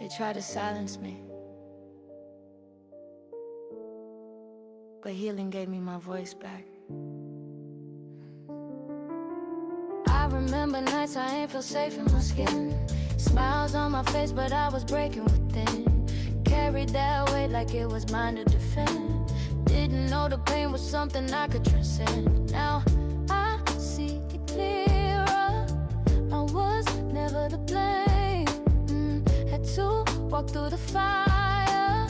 They tried to silence me, but healing gave me my voice back. I remember nights I ain't feel safe in my skin. Smiles on my face, but I was breaking within. Carried that weight like it was mine to defend. Didn't know the pain was something I could transcend. Now I see it clearer. I was never to blame. Had to walk through the fire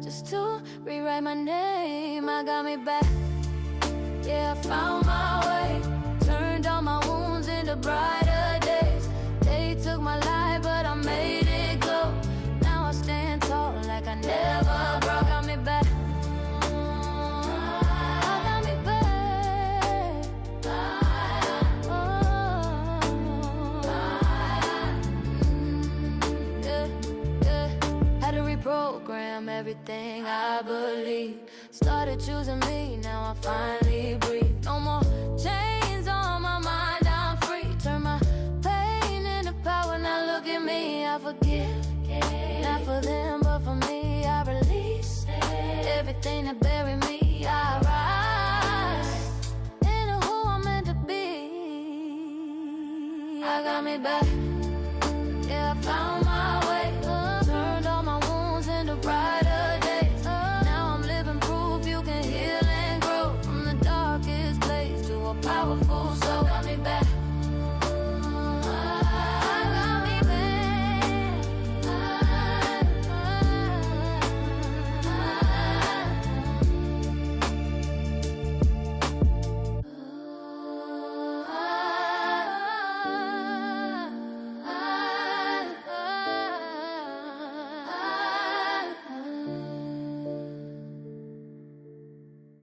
just to rewrite my name. I got me back. Yeah, I found my way. Turned all my wounds into brighter days. They took my life, but I made it glow. Now I stand tall like I never broke. Got me back. I got me back. Had to reprogram everything I believe. Started choosing me, now I finally breathe. No more chains on my mind, I'm free. Turn my pain into power, now look at me. I forgive, not for them, but for me, I release everything that